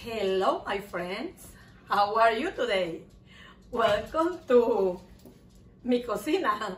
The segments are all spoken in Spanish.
Hello, my friends. How are you today? Welcome to mi cocina.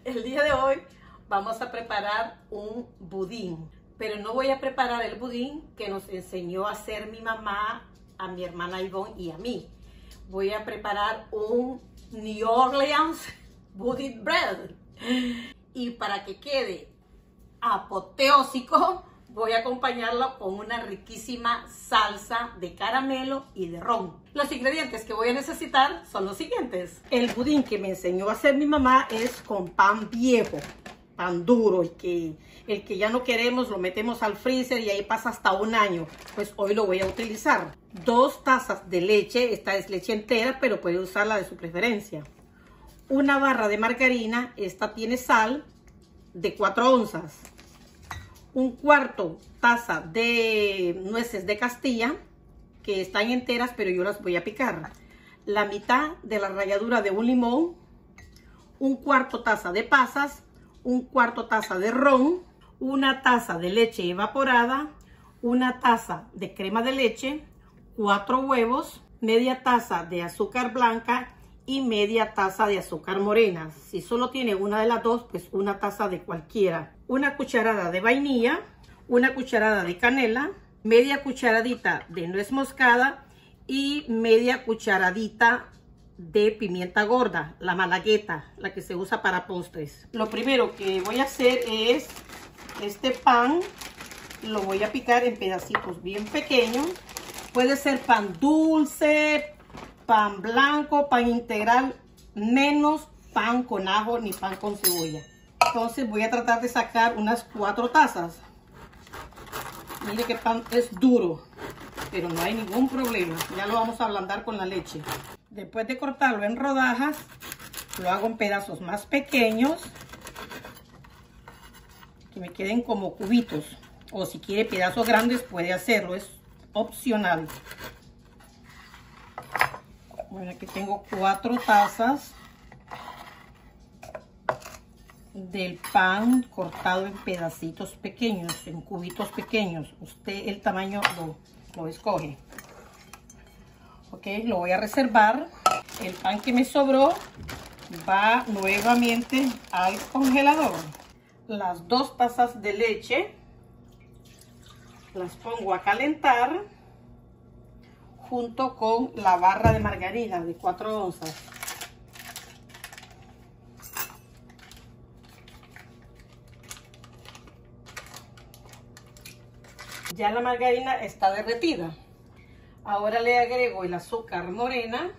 El día de hoy vamos a preparar un budín, pero no voy a preparar el budín que nos enseñó a hacer mi mamá, a mi hermana Ivonne y a mí. Voy a preparar un New Orleans budín bread. Y para que quede apoteósico, voy a acompañarlo con una riquísima salsa de caramelo y de ron. Los ingredientes que voy a necesitar son los siguientes. El budín que me enseñó a hacer mi mamá es con pan viejo, pan duro, el que ya no queremos lo metemos al freezer y ahí pasa hasta un año. Pues hoy lo voy a utilizar. 2 tazas de leche, esta es leche entera, pero puede usar la de su preferencia. Una barra de margarina, esta tiene sal de 4 onzas. 1/4 taza de nueces de Castilla, que están enteras, pero yo las voy a picar. La mitad de la ralladura de un limón. 1/4 taza de pasas. 1/4 taza de ron. 1 taza de leche evaporada. 1 taza de crema de leche. 4 huevos. Media taza de azúcar blanca y media taza de azúcar morena. Si solo tiene una de las dos, pues 1 taza de cualquiera. 1 cucharada de vainilla, 1 cucharada de canela, media cucharadita de nuez moscada y media cucharadita de pimienta gorda, la malagueta, la que se usa para postres. Lo primero que voy a hacer es este pan, lo voy a picar en pedacitos bien pequeños. Puede ser pan dulce, pan blanco, pan integral, menos pan con ajo ni pan con cebolla. Entonces voy a tratar de sacar unas 4 tazas. Mire que pan es duro, pero no hay ningún problema. Ya lo vamos a ablandar con la leche. Después de cortarlo en rodajas, lo hago en pedazos más pequeños, que me queden como cubitos. O si quiere pedazos grandes puede hacerlo, es opcional. Bueno, aquí tengo 4 tazas del pan cortado en pedacitos pequeños, en cubitos pequeños. Usted el tamaño lo escoge. Ok, lo voy a reservar. El pan que me sobró va nuevamente al congelador. Las 2 tazas de leche las pongo a calentar junto con la barra de margarina de 4 onzas. Ya la margarina está derretida. Ahora le agrego el azúcar morena,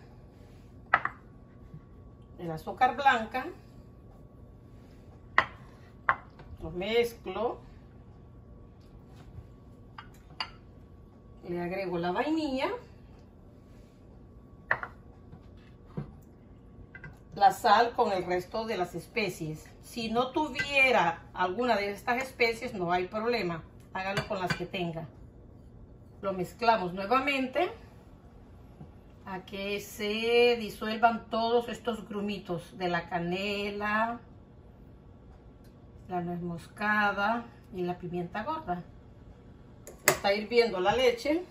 el azúcar blanca, lo mezclo, le agrego la vainilla, la sal con el resto de las especies. Si no tuviera alguna de estas especies, no hay problema. Hágalo con las que tenga. Lo mezclamos nuevamente a que se disuelvan todos estos grumitos de la canela, la nuez moscada y la pimienta gorda. Está hirviendo la leche.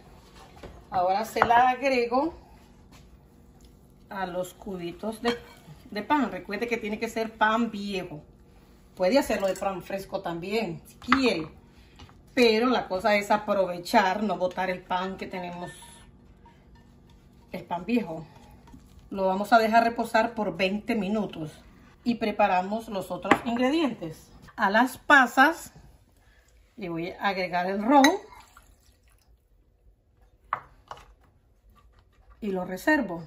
Ahora se la agrego a los cubitos de pan. Recuerde que tiene que ser pan viejo. Puede hacerlo de pan fresco también, si quiere. Pero la cosa es aprovechar, no botar el pan que tenemos, el pan viejo. Lo vamos a dejar reposar por 20 minutos. Y preparamos los otros ingredientes. A las pasas le voy a agregar el ron. Y lo reservo.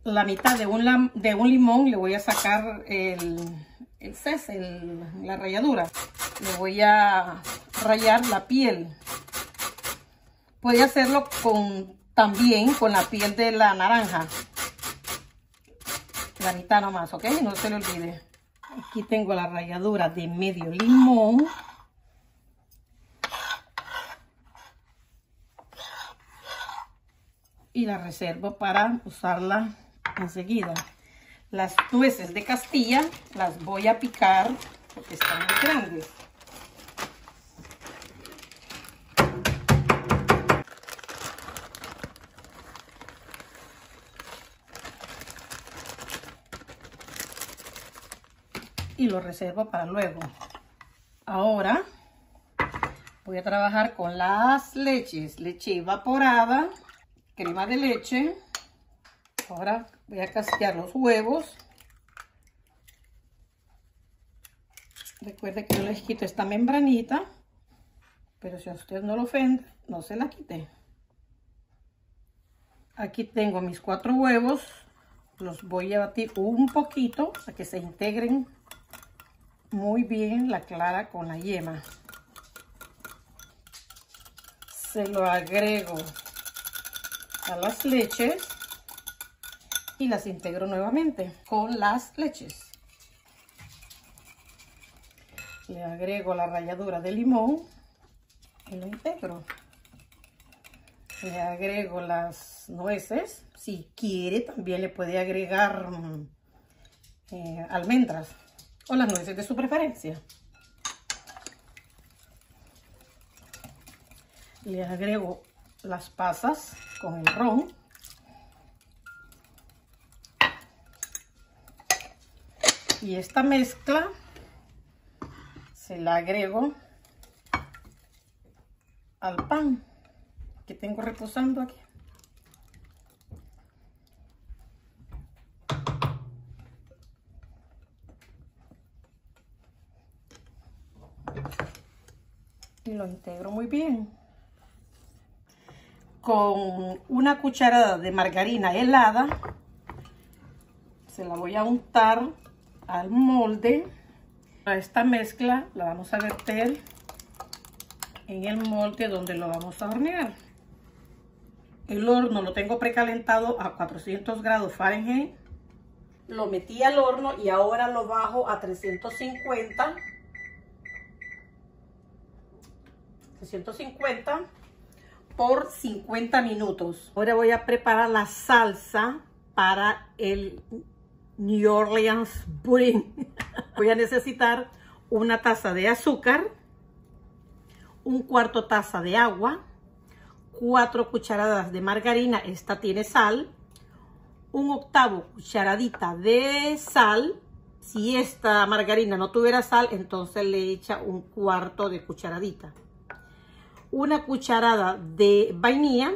La mitad de un limón le voy a sacar la ralladura. Le voy a rallar la piel. Puede hacerlo también con la piel de la naranja. La mitad nomás, ¿ok? No se le olvide. Aquí tengo la ralladura de medio limón. Y la reservo para usarla enseguida. Las nueces de Castilla las voy a picar porque están muy grandes. y lo reservo para luego. Ahora voy a trabajar con las leches, leche evaporada, crema de leche. Ahora voy a casquear los huevos. Recuerde que yo les quito esta membranita, pero si a usted no lo ofende, no se la quite. Aquí tengo mis 4 huevos, los voy a batir un poquito para que se integren muy bien la clara con la yema. Se lo agrego a las leches y las integro nuevamente con las leches. Le agrego la ralladura de limón y lo integro. Le agrego las nueces. Si quiere, también le puede agregar almendras o las nueces de su preferencia. Le agrego las pasas con el ron. Y esta mezcla se la agrego al pan que tengo reposando aquí. Y lo integro muy bien. Con una cucharada de margarina helada se la voy a untar al molde. Esta mezcla la vamos a verter en el molde donde lo vamos a hornear. El horno lo tengo precalentado a 400 grados Fahrenheit. Lo metí al horno y ahora lo bajo a 350 por 50 minutos. Ahora voy a preparar la salsa para el New Orleans pudding. Voy a necesitar una taza de azúcar, 1/4 taza de agua, 4 cucharadas de margarina, esta tiene sal, 1/8 cucharadita de sal. Si esta margarina no tuviera sal, entonces le echa 1/4 de cucharadita. 1 cucharada de vainilla,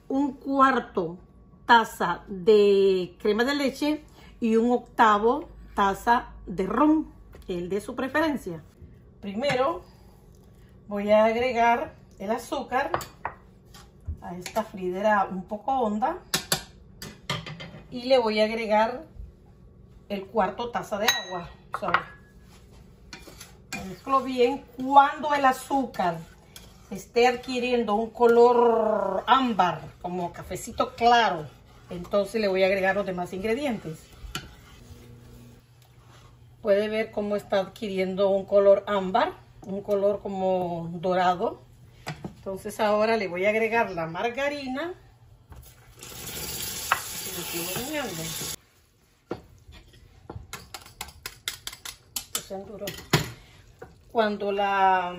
1/4 taza de crema de leche y 1/8 taza de ron, el de su preferencia. Primero voy a agregar el azúcar a esta fridera un poco honda y le voy a agregar el 1/4 taza de agua. Mezclo bien. Cuando el azúcar esté adquiriendo un color ámbar, como cafecito claro, entonces le voy a agregar los demás ingredientes. Puede ver cómo está adquiriendo un color ámbar, un color como dorado. Entonces ahora le voy a agregar la margarina. Y lo sigo horneando. Esto se enduró. Cuando la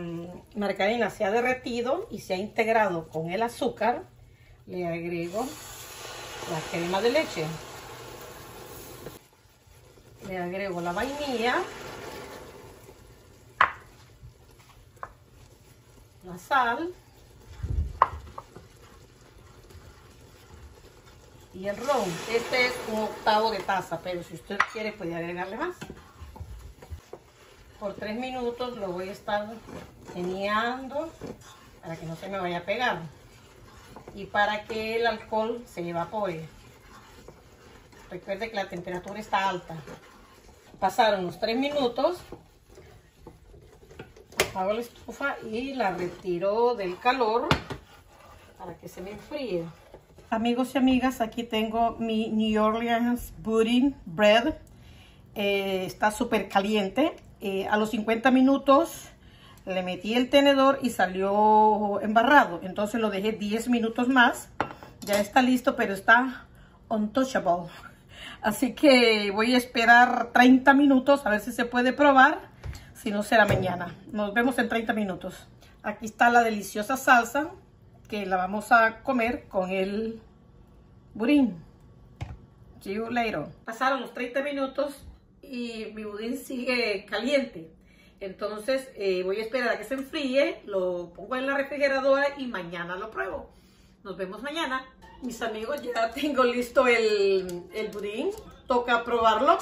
margarina se ha derretido y se ha integrado con el azúcar, le agrego la crema de leche. Le agrego la vainilla, la sal y el ron. Este es 1/8 de taza, pero si usted quiere puede agregarle más. Por 3 minutos lo voy a estar meneando para que no se me vaya a pegar y para que el alcohol se evapore. Recuerde que la temperatura está alta. Pasaron los 3 minutos, apago la estufa y la retiro del calor para que se me enfríe. Amigos y amigas, aquí tengo mi New Orleans pudding bread. Está súper caliente. A los 50 minutos le metí el tenedor y salió embarrado. Entonces lo dejé 10 minutos más. Ya está listo, pero está untouchable. Así que voy a esperar 30 minutos a ver si se puede probar. Si no, será mañana. Nos vemos en 30 minutos. Aquí está la deliciosa salsa que la vamos a comer con el budín. See you later. Pasaron los 30 minutos y mi budín sigue caliente. Entonces voy a esperar a que se enfríe, lo pongo en la refrigeradora y mañana lo pruebo. Nos vemos mañana. Mis amigos, ya tengo listo el budín. Toca probarlo.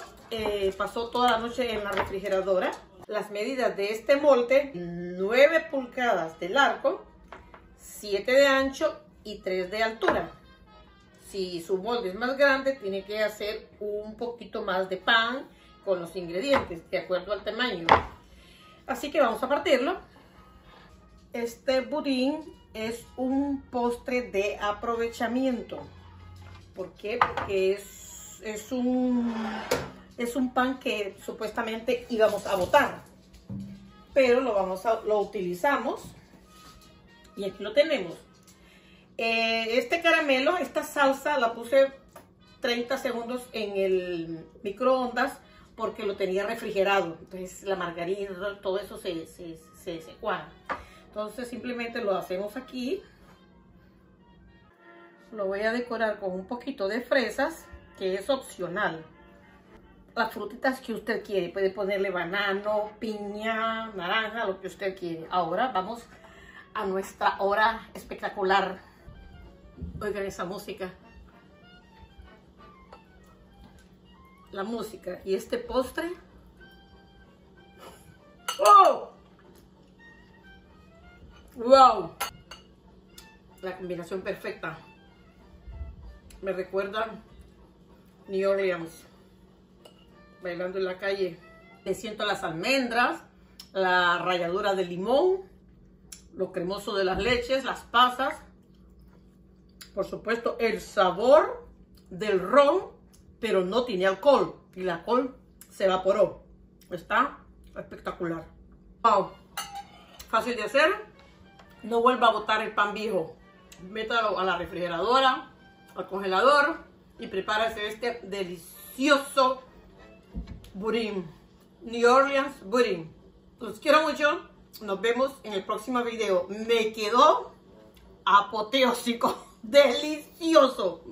Pasó toda la noche en la refrigeradora. Las medidas de este molde: 9 pulgadas de largo, 7 de ancho y 3 de altura. Si su molde es más grande, tiene que hacer un poquito más de pan con los ingredientes, de acuerdo al tamaño. Así que vamos a partirlo. Este budín es un postre de aprovechamiento. ¿Por qué? Porque es un pan que supuestamente íbamos a botar. Pero lo utilizamos. Y aquí lo tenemos. Este caramelo, esta salsa, la puse 30 segundos en el microondas porque lo tenía refrigerado. Entonces la margarina, todo eso se cuadra. Entonces simplemente lo hacemos aquí. Lo voy a decorar con un poquito de fresas, que es opcional. Las frutitas que usted quiere. Puede ponerle banano, piña, naranja, lo que usted quiere. Ahora vamos a nuestra hora espectacular. Oigan esa música. La música y este postre. ¡Oh! ¡Wow! La combinación perfecta. Me recuerda New Orleans. Bailando en la calle. Le siento las almendras, la ralladura de limón, lo cremoso de las leches, las pasas. Por supuesto, el sabor del ron, pero no tiene alcohol. Y el alcohol se evaporó. Está espectacular. Wow. Fácil de hacer. No vuelva a botar el pan viejo. Métalo a la refrigeradora, al congelador y prepárese este delicioso budín. New Orleans budín. Los quiero mucho. Nos vemos en el próximo video. Me quedó apoteósico. Delicioso.